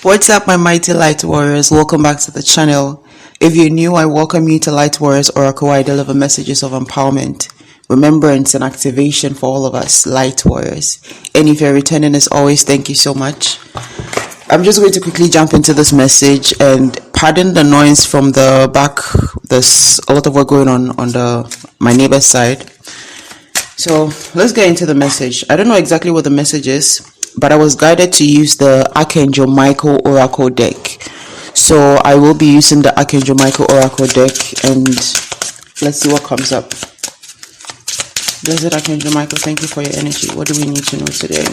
What's up, my mighty light warriors? Welcome back to the channel. If you're new, I welcome you to Light Warriors Oracle, where I deliver messages of empowerment, remembrance, and activation for all of us light warriors. And if you're returning, as always, thank you so much. I'm just going to quickly jump into this message and pardon the noise from the back. There's a lot of work going on my neighbor's side. So let's get into the message. I don't know exactly what the message is, but I was guided to use the Archangel Michael Oracle deck. So I will be using the Archangel Michael Oracle deck, and let's see what comes up. Blessed Archangel Michael, thank you for your energy. What do we need to know today?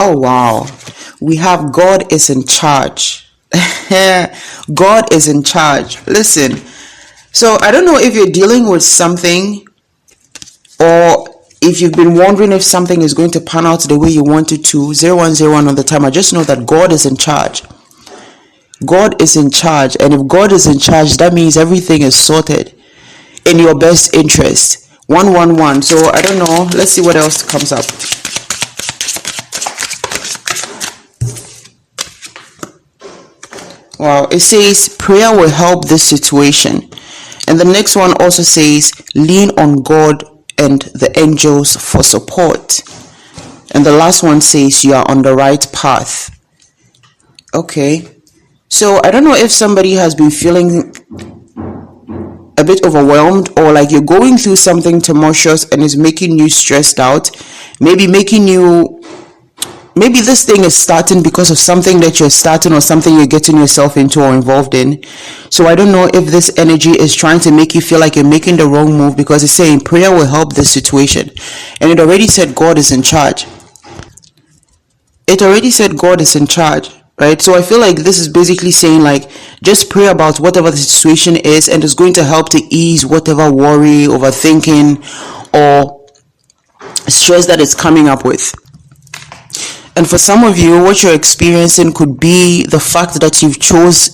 Oh wow, we have God is in charge. God is in charge. Listen, so I don't know if you're dealing with something, or if you've been wondering if something is going to pan out the way you want it to. 0101 on the timer. Just know that God is in charge. God is in charge, and if God is in charge, that means everything is sorted in your best interest. 111. So I don't know. Let's see what else comes up. Wow, it says prayer will help this situation. And the next one also says lean on God and the angels for support. And the last one says you are on the right path. Okay. So I don't know if somebody has been feeling a bit overwhelmed, or like you're going through something tumultuous and is making you stressed out. Maybe this thing is starting because of something that you're starting or something you're getting yourself into or involved in. So I don't know if this energy is trying to make you feel like you're making the wrong move, because it's saying prayer will help this situation. And it already said God is in charge. It already said God is in charge, right? So I feel like this is basically saying like just pray about whatever the situation is, and it's going to help to ease whatever worry, overthinking, or stress that it's coming up with. And for some of you, what you're experiencing could be the fact that you chose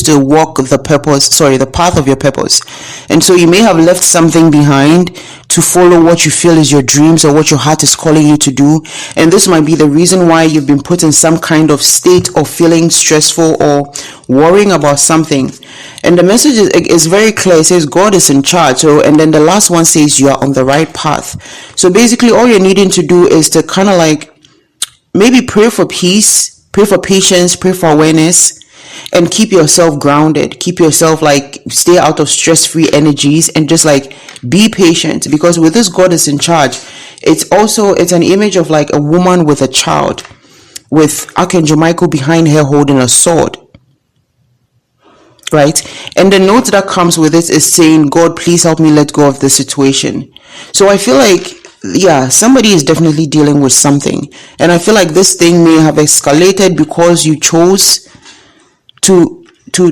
to walk the path of your purpose. And so you may have left something behind to follow what you feel is your dreams or what your heart is calling you to do. And this might be the reason why you've been put in some kind of state of feeling stressful or worrying about something. And the message is very clear. It says God is in charge. And then the last one says you are on the right path. So basically all you're needing to do is to kind of like maybe pray for peace, pray for patience, pray for awareness, and keep yourself grounded. Keep yourself like stay out of stress-free energies, and just like be patient, because with this God is in charge. It's an image of like a woman with a child, with Archangel Michael behind her holding a sword. Right? And the note that comes with it is saying, God, please help me let go of this situation. So I feel like, yeah, somebody is definitely dealing with something. And I feel like this thing may have escalated because you chose to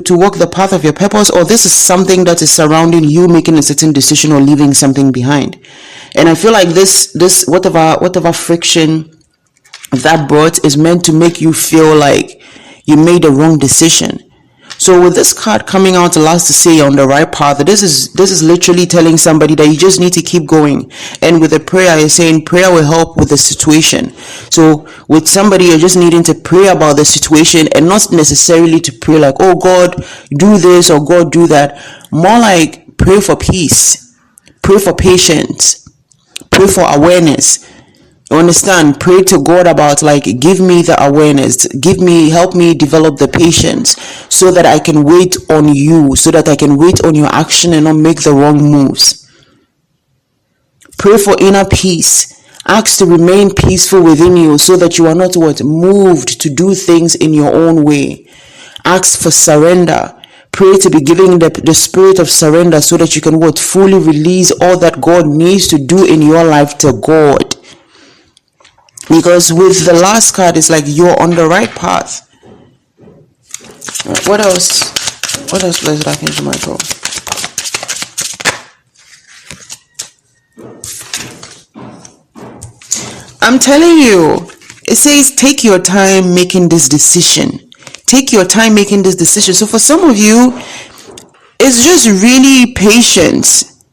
walk the path of your purpose, or this is something that is surrounding you making a certain decision or leaving something behind. And I feel like this whatever friction that brought is meant to make you feel like you made the wrong decision. So with this card coming out last to say you're on the right path, this is literally telling somebody that you just need to keep going. And with a prayer, you're saying prayer will help with the situation. So with somebody, you're just needing to pray about the situation, and not necessarily to pray like, oh God, do this, or God, do that. More like pray for peace, pray for patience, pray for awareness. You understand? Pray to God about like, give me the awareness, help me develop the patience, so that I can wait on you, so that I can wait on your action and not make the wrong moves. Pray for inner peace. Ask to remain peaceful within you, so that you are not moved to do things in your own way. Ask for surrender. Pray to be giving the spirit of surrender, so that you can fully release all that God needs to do in your life to God. Because with the last card, it's like you're on the right path. What else? Blessed Archangel Michael? I'm telling you, it says take your time making this decision. Take your time making this decision. So for some of you, it's just really patience.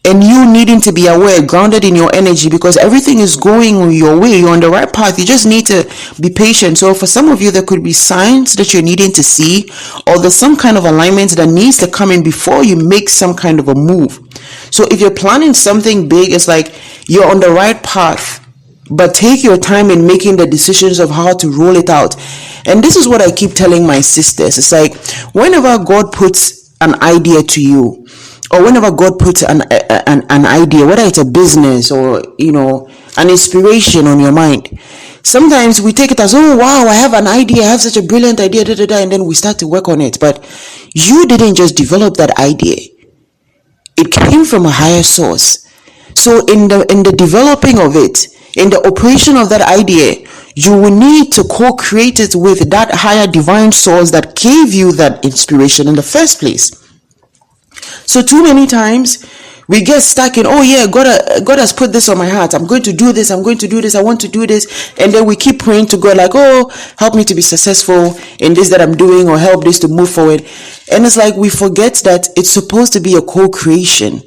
and you needing to be aware, grounded in your energy, because everything is going your way. You're on the right path. You just need to be patient. So for some of you, there could be signs that you're needing to see, or there's some kind of alignment that needs to come in before you make some kind of a move. So if you're planning something big, it's like you're on the right path, but take your time in making the decisions of how to roll it out. And this is what I keep telling my sisters. It's like whenever God puts an idea to you, or whenever God puts an idea, whether it's a business or an inspiration on your mind, sometimes we take it as, oh wow, I have an idea, I have such a brilliant idea, and then we start to work on it. But you didn't just develop that idea, it came from a higher source. So in the developing of it, in the operation of that idea, you will need to co-create it with that higher divine source that gave you that inspiration in the first place. So too many times we get stuck in, oh yeah, God has put this on my heart, I'm going to do this, I want to do this, and then we keep praying to God like, oh, help me to be successful in this that I'm doing, or help this to move forward. And it's like we forget that it's supposed to be a co-creation.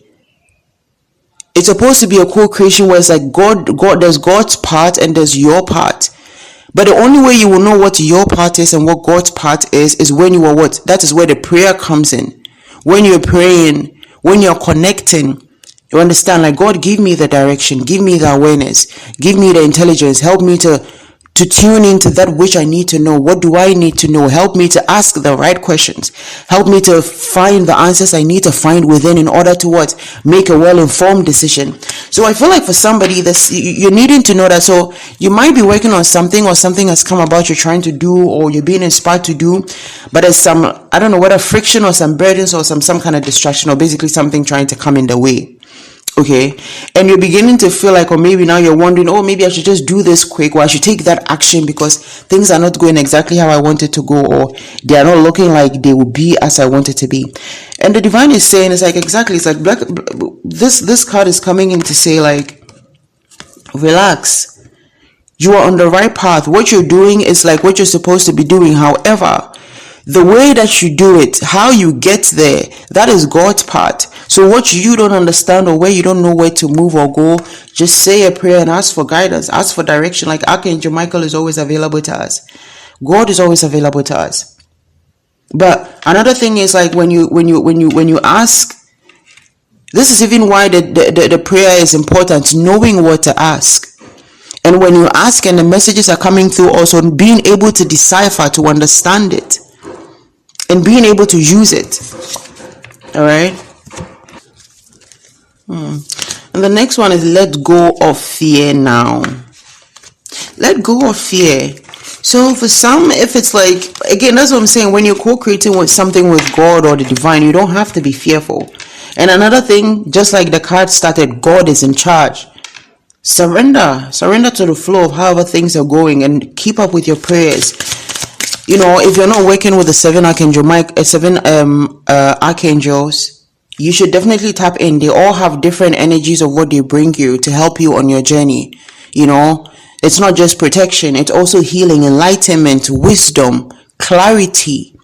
It's supposed to be a co-creation where it's like God, there's God's part and there's your part. But the only way you will know what your part is and what God's part is when you are what? That is where the prayer comes in. When you're praying, when you're connecting, you understand, like, God, give me the direction, give me the awareness, give me the intelligence, help me to tune into that which I need to know. What do I need to know? Help me to ask the right questions. Help me to find the answers I need to find within in order to what? Make a well-informed decision. So I feel like for somebody, this, you're needing to know that. So you might be working on something, or something has come about you're trying to do, or you're being inspired to do, but there's some, I don't know, whether friction or some burdens or some kind of distraction, or basically something trying to come in the way. Okay, and you're beginning to feel like, or maybe now you're wondering, oh, maybe I should just do this quick, or I should take that action because things are not going exactly how I want it to go, or they are not looking like they will be as I want it to be. And the divine is saying, it's like, exactly, it's like this card is coming in to say, like, relax, you are on the right path. What you're doing is like what you're supposed to be doing. However, the way that you do it, how you get there, that is God's part. So what you don't understand, or where you don't know where to move or go, just say a prayer and ask for guidance, ask for direction. Like Archangel Michael is always available to us. God is always available to us. But another thing is, like, when you ask, this is even why the prayer is important, knowing what to ask. And when you ask and the messages are coming through, also being able to decipher, to understand it, and being able to use it. All right. And the next one is let go of fear now. Let go of fear. So for some, if it's like, again, that's what I'm saying, when you're co-creating with something with God or the divine, you don't have to be fearful. And another thing, just like the card started, God is in charge. Surrender to the flow of however things are going, and keep up with your prayers. If you're not working with the seven archangels, you should definitely tap in. They all have different energies of what they bring you to help you on your journey. It's not just protection, it's also healing, enlightenment, wisdom, clarity,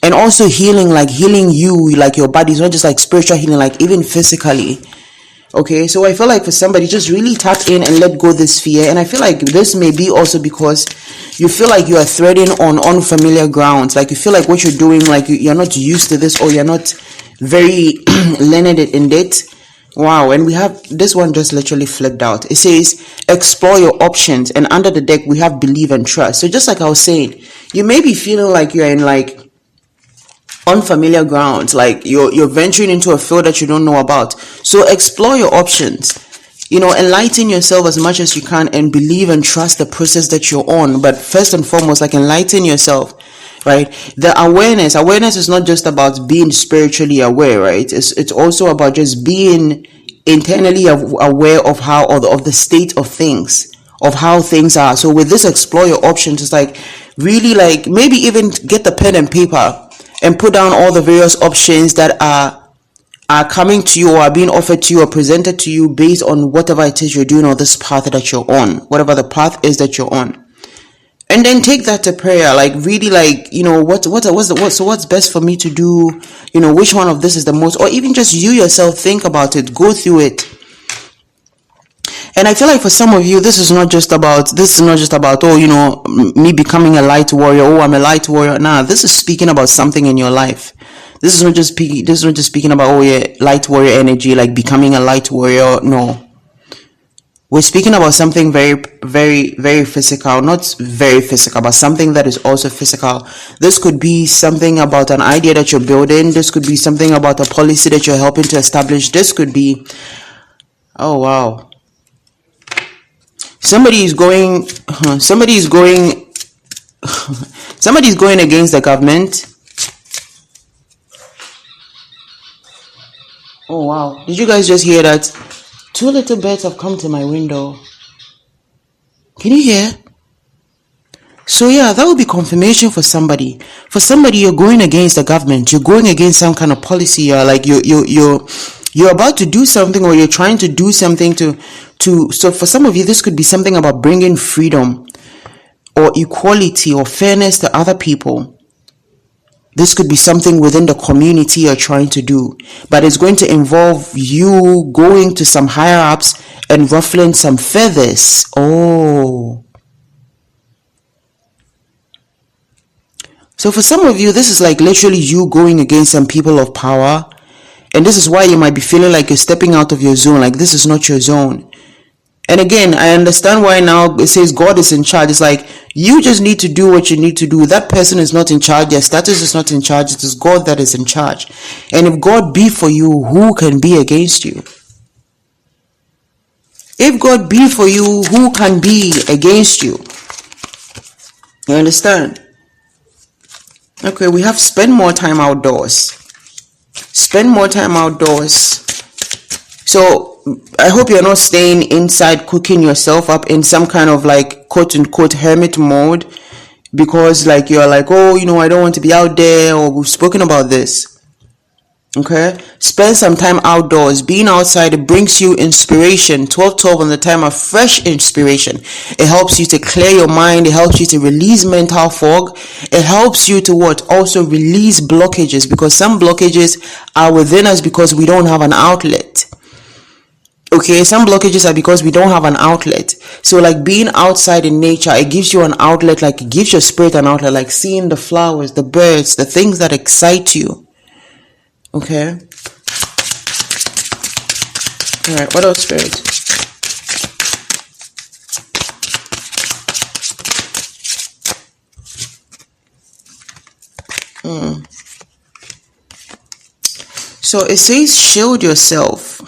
and also healing, like healing you, like your body. It's not just like spiritual healing, like even physically. Okay, so I feel like for somebody, just really tap in and let go this fear. And I feel like this may be also because you feel like you are treading on unfamiliar grounds. Like you feel like what you're doing, like you're not used to this, or you're not very learned in it. Wow. And we have this one just literally flipped out. It says explore your options, and under the deck we have believe and trust. So just like I was saying, you may be feeling like you're in like unfamiliar grounds, like you're venturing into a field that you don't know about. So explore your options, enlighten yourself as much as you can, and believe and trust the process that you're on. But first and foremost, like, enlighten yourself, right? The awareness is not just about being spiritually aware, right? It's also about just being internally aware of how, or of the state of things, of how things are. So with this explore your options, it's like really, like, maybe even get the pen and paper and put down all the various options that are coming to you, or are being offered to you, or presented to you based on whatever it is you're doing, or this path that you're on, whatever the path is that you're on. And then take that to prayer, like really, like, what's best for me to do, which one of this is the most, or even just you yourself think about it, go through it. And I feel like for some of you, this is not just about, me becoming a light warrior. Oh, I'm a light warrior. Nah, this is speaking about something in your life. This is not just speaking about, oh yeah, light warrior energy, like becoming a light warrior. No. We're speaking about something very, very, very physical, not very physical, but something that is also physical. This could be something about an idea that you're building. This could be something about a policy that you're helping to establish. This could be, oh wow, somebody is going against the government. Oh wow, did you guys just hear that? 2 little birds have come to my window. Can you hear? So yeah, that would be confirmation for somebody. For somebody, you're going against the government. You're going against some kind of policy. You're about to do something, or you're trying to do something to. So for some of you, this could be something about bringing freedom or equality or fairness to other people. This could be something within the community you're trying to do, but it's going to involve you going to some higher ups and ruffling some feathers. Oh. So for some of you, this is like literally you going against some people of power. And this is why you might be feeling like you're stepping out of your zone, like this is not your zone. And again, I understand why now it says God is in charge. It's like you just need to do what you need to do. That person is not in charge. Their status is not in charge. It is God that is in charge. And if God be for you, who can be against you? If God be for you, who can be against you? You understand? Okay, we have spend more time outdoors. Spend more time outdoors. So I hope you're not staying inside, cooking yourself up in some kind of like quote unquote hermit mode, because like you're like, oh, I don't want to be out there, or we've spoken about this. Okay, spend some time outdoors. Being outside, it brings you inspiration. 12:12 on the timer, fresh inspiration. It helps you to clear your mind. It helps you to release mental fog. It helps you to also release blockages, because some blockages are within us because we don't have an outlet. Okay, some blockages are because we don't have an outlet. So like being outside in nature, it gives you an outlet, like it gives your spirit an outlet, like seeing the flowers, the birds, the things that excite you. Okay. All right, what else, spirit? So it says shield yourself.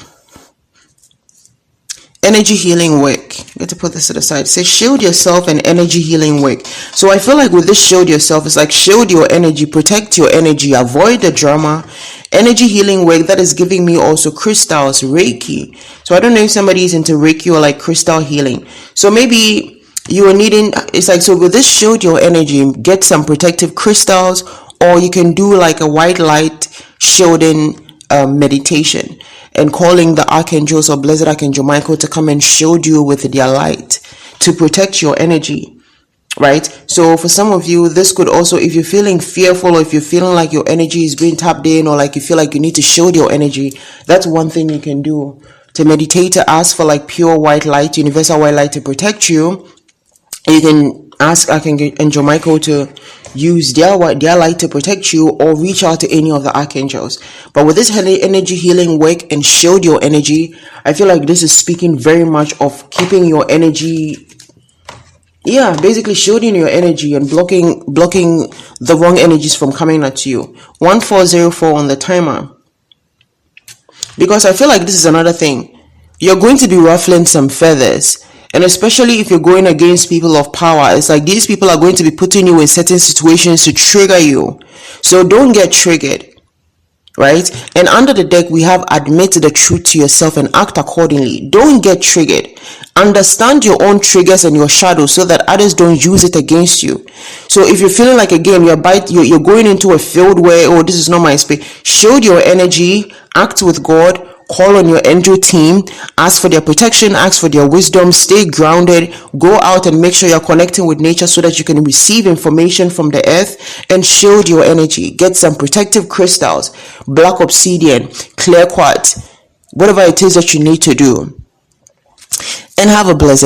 Energy healing work. Get to put this to the side. It says shield yourself and energy healing work. So I feel like with this shield yourself, it's like shield your energy, protect your energy, avoid the drama. Energy healing work, that is giving me also crystals, Reiki. So I don't know if somebody is into Reiki or like crystal healing. So maybe you are needing, it's like, so with this shield your energy, get some protective crystals, or you can do like a white light shielding meditation, and calling the archangels or blessed archangel Michael to come and shield you with their light to protect your energy, right? So for some of you, this could also, if you're feeling fearful, or if you're feeling like your energy is being tapped in, or like you feel like you need to shield your energy, that's one thing you can do to meditate, to ask for like pure white light, universal white light to protect you. You can ask Archangel Michael to use their light to protect you, or reach out to any of the archangels. But with this energy healing work and shield your energy, I feel like this is speaking very much of keeping your energy, basically shielding your energy and blocking the wrong energies from coming at you. 1404 on the timer, because I feel like this is another thing. You're going to be ruffling some feathers. And especially if you're going against people of power, it's like these people are going to be putting you in certain situations to trigger you. So don't get triggered, right? And under the deck, we have admit the truth to yourself and act accordingly. Don't get triggered. Understand your own triggers and your shadows so that others don't use it against you. So if you're feeling like, again, you're going into a field where, oh, this is not my space, shield your energy, act with God, call on your angel team, ask for their protection, ask for their wisdom, stay grounded, go out and make sure you're connecting with nature so that you can receive information from the earth and shield your energy. Get some protective crystals, black obsidian, clear quartz, whatever it is that you need to do. And have a blessed